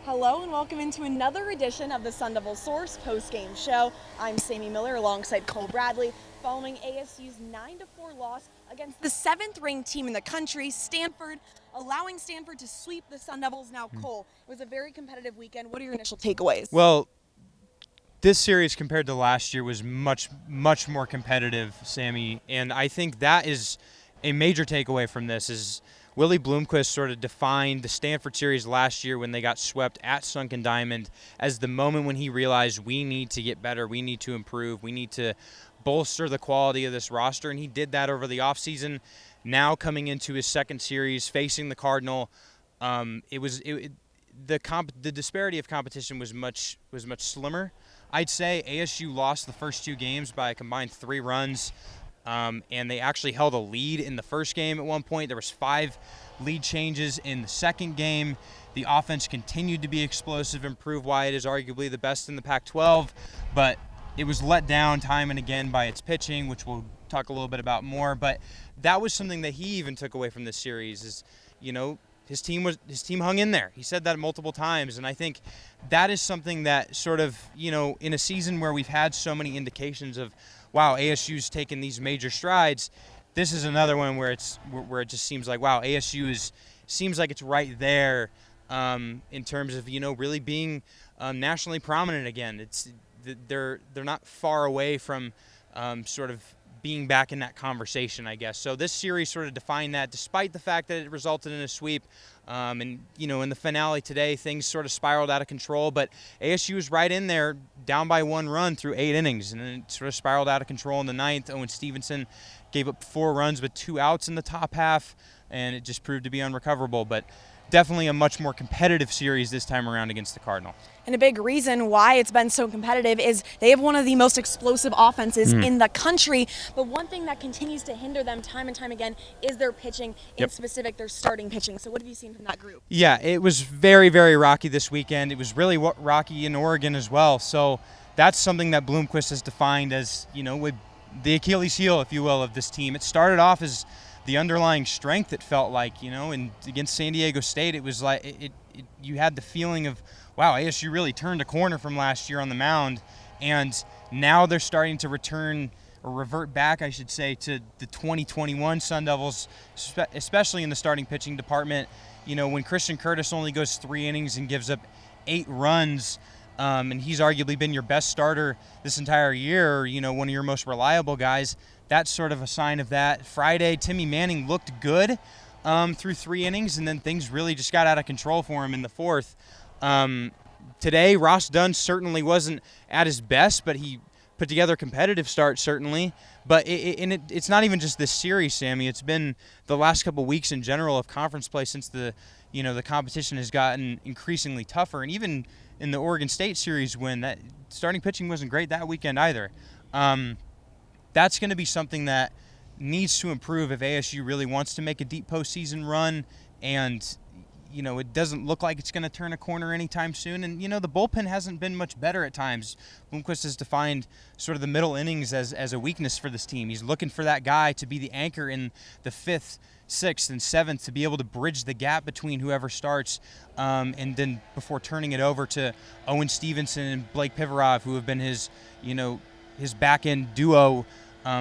Hello and welcome into another edition of the Devil Source Postgame Show. I'm Sammy Miller alongside Cole Bradley, following ASU's 9-4 loss against the 7th-ranked team in the country, Stanford, allowing Stanford to sweep the Sun Devils. Now, Cole, it was a very competitive weekend. What are your initial takeaways? Well, this series compared to last year was much more competitive, Sammy, and I think that is a major takeaway from this is Willie Bloomquist sort of defined the Stanford series last year when they got swept at Sunken Diamond as the moment when he realized we need to get better, we need to improve, we need to bolster the quality of this roster, and he did that over the offseason. Now coming into his second series, facing the Cardinal, the disparity of competition was much slimmer. I'd say ASU lost the first two games by a combined 3 runs. And they actually held a lead in the first game at one point. There was 5 lead changes in the second game. The offense continued to be explosive and prove why it is arguably the best in the Pac-12, but it was let down time and again by its pitching, which we'll talk a little bit about more. But that was something that he even took away from this series is, his team hung in there. He said that multiple times, and I think that is something that sort of, in a season where we've had so many indications of, wow, ASU's taken these major strides, this is another one where it just seems like, wow, ASU seems like it's right there in terms of, really being nationally prominent again. They're not far away from sort of being back in that conversation, I guess. So this series sort of defined that, despite the fact that it resulted in a sweep. And, in the finale today, things sort of spiraled out of control. But ASU was right in there, down by 1 run through 8 innings. And then it sort of spiraled out of control in the 9th. Owen Stevenson gave up 4 runs with 2 outs in the top half, and it just proved to be unrecoverable. But definitely a much more competitive series this time around against the Cardinal. And a big reason why it's been so competitive is they have one of the most explosive offenses in the country. But one thing that continues to hinder them time and time again is their pitching, in specific their starting pitching. So what have you seen from that group? Yeah, it was very, very rocky this weekend. It was really rocky in Oregon as well. So that's something that Bloomquist has defined as, with the Achilles heel, if you will, of this team. It started off as the underlying strength, it felt like, and against San Diego State, it was like you had the feeling of, wow, ASU really turned a corner from last year on the mound, and now they're starting to revert back, I should say, to the 2021 Sun Devils, especially in the starting pitching department. When Christian Curtis only goes 3 innings and gives up 8 runs, and he's arguably been your best starter this entire year, one of your most reliable guys, that's sort of a sign of that. Friday, Timmy Manning looked good through 3 innings, and then things really just got out of control for him in the 4th. Today, Ross Dunn certainly wasn't at his best, but he put together a competitive start, certainly. But it's not even just this series, Sammy. It's been the last couple of weeks in general of conference play since the competition has gotten increasingly tougher. And even in the Oregon State series when that starting pitching wasn't great that weekend either. That's going to be something that needs to improve if ASU really wants to make a deep postseason run, and it doesn't look like it's going to turn a corner anytime soon. And the bullpen hasn't been much better at times. Bloomquist has defined sort of the middle innings as a weakness for this team. He's looking for that guy to be the anchor in the 5th, 6th, and 7th to be able to bridge the gap between whoever starts, and then before turning it over to Owen Stevenson and Blake Pivarov, who have been his back end duo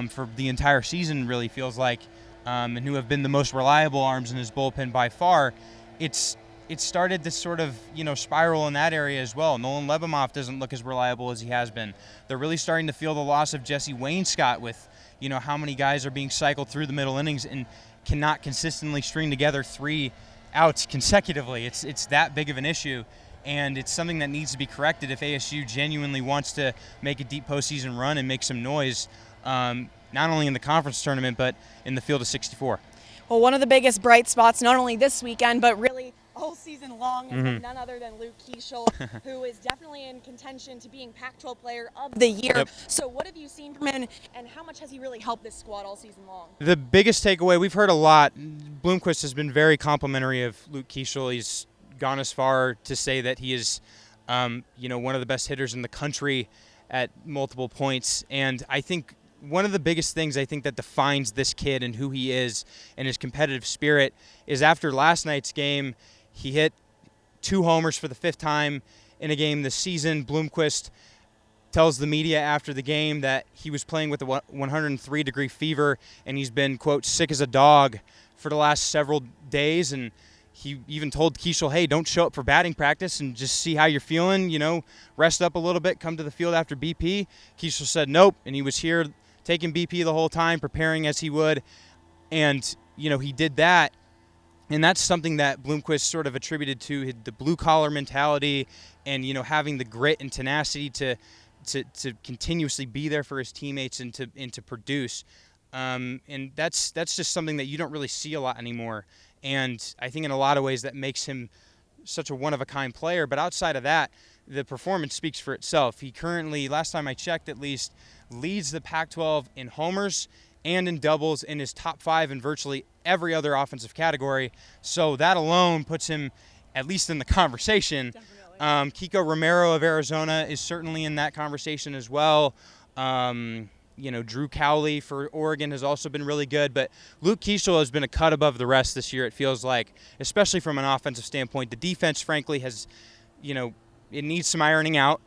for the entire season, really feels like, and who have been the most reliable arms in his bullpen by far. It started this sort of spiral in that area as well. Nolan Lebimoff doesn't look as reliable as he has been. They're really starting to feel the loss of Jesse Wainscott with how many guys are being cycled through the middle innings and cannot consistently string together 3 outs consecutively. It's that big of an issue, and it's something that needs to be corrected if ASU genuinely wants to make a deep postseason run and make some noise, not only in the conference tournament but in the field of 64. Well, one of the biggest bright spots, not only this weekend, but really all season long, has been none other than Luke Keeschel, who is definitely in contention to being Pac-12 Player of the Year. Yep. So what have you seen from him, and how much has he really helped this squad all season long? The biggest takeaway, we've heard a lot, Bloomquist has been very complimentary of Luke Keeschel. He's gone as far to say that he is one of the best hitters in the country at multiple points. And I think one of the biggest things I think that defines this kid and who he is and his competitive spirit is after last night's game, he hit 2 homers for the 5th time in a game this season. Bloomquist tells the media after the game that he was playing with a 103-degree fever, and he's been, quote, sick as a dog for the last several days. And he even told Keishel, hey, don't show up for batting practice and just see how you're feeling, rest up a little bit, come to the field after BP. Keishel said nope, and he was here taking BP the whole time, preparing as he would. And, he did that. And that's something that Bloomquist sort of attributed to the blue-collar mentality and, having the grit and tenacity to continuously be there for his teammates and to produce. And that's just something that you don't really see a lot anymore. And I think in a lot of ways that makes him such a one-of-a-kind player. But outside of that, the performance speaks for itself. He currently, last time I checked at least, leads the Pac-12 in homers and in doubles, in his top 5 in virtually every other offensive category. So that alone puts him at least in the conversation. Definitely. Kiko Romero of Arizona is certainly in that conversation as well. Drew Cowley for Oregon has also been really good. But Luke Keishel has been a cut above the rest this year, it feels like, especially from an offensive standpoint. The defense, frankly, has, it needs some ironing out.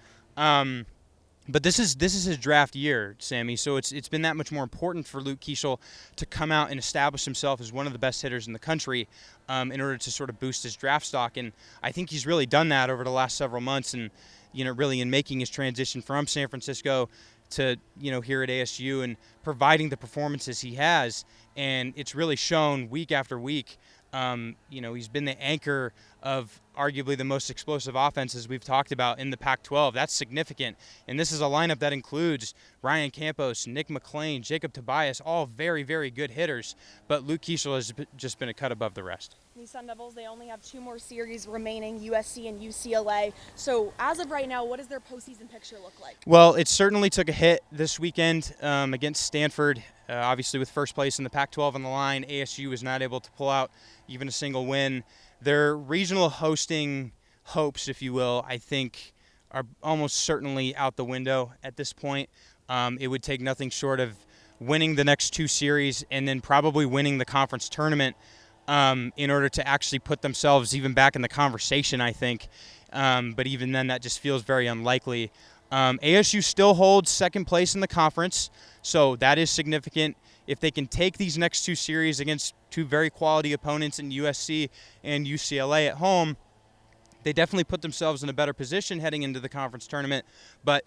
But this is his draft year, Sammy, so it's been that much more important for Luke Keishel to come out and establish himself as one of the best hitters in the country in order to sort of boost his draft stock. And I think he's really done that over the last several months and, really in making his transition from San Francisco to, here at ASU and providing the performances he has. And it's really shown week after week. He's been the anchor of arguably the most explosive offenses we've talked about in the Pac-12. That's significant. And this is a lineup that includes Ryan Campos, Nick McClain, Jacob Tobias, all very, very good hitters. But Luke Keishel has just been a cut above the rest. These Sun Devils, they only have 2 more series remaining, USC and UCLA. So as of right now, what does their postseason picture look like? Well, it certainly took a hit this weekend against Stanford. Obviously, with first place in the Pac-12 on the line, ASU was not able to pull out even a single win. Their regional hosting hopes, if you will, I think are almost certainly out the window at this point. It would take nothing short of winning the next 2 series and then probably winning the conference tournament in order to actually put themselves even back in the conversation, I think. But even then, that just feels very unlikely. ASU still holds second place in the conference, so that is significant. If they can take these next 2 series against 2 very quality opponents in USC and UCLA at home, they definitely put themselves in a better position heading into the conference tournament. But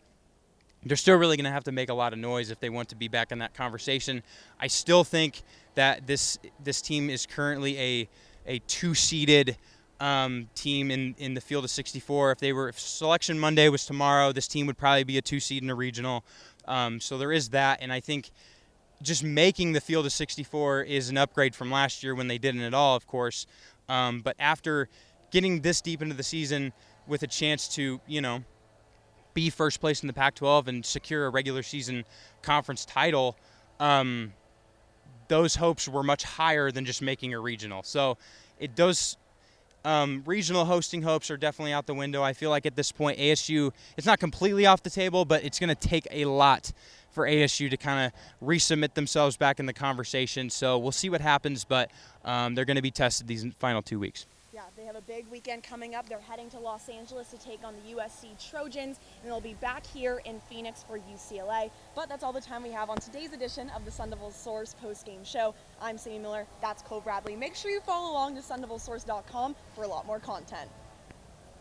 they're still really going to have to make a lot of noise if they want to be back in that conversation. I still think that this team is currently a 2-seeded team in the field of 64. If Selection Monday was tomorrow, this team would probably be a 2 seed in a regional. So there is that, and I think just making the field of 64 is an upgrade from last year when they didn't at all, of course. But after getting this deep into the season with a chance to, be first place in the Pac-12 and secure a regular season conference title, those hopes were much higher than just making a regional. So those regional hosting hopes are definitely out the window. I feel like at this point ASU, it's not completely off the table, but it's going to take a lot for ASU to kind of resubmit themselves back in the conversation. So we'll see what happens, but they're going to be tested these final 2 weeks. Yeah, they have a big weekend coming up. They're heading to Los Angeles to take on the USC Trojans, and they'll be back here in Phoenix for UCLA. But that's all the time we have on today's edition of the Sun Devil Source Postgame Show. I'm Sammy Miller. That's Cole Bradley. Make sure you follow along to sundevilsource.com for a lot more content.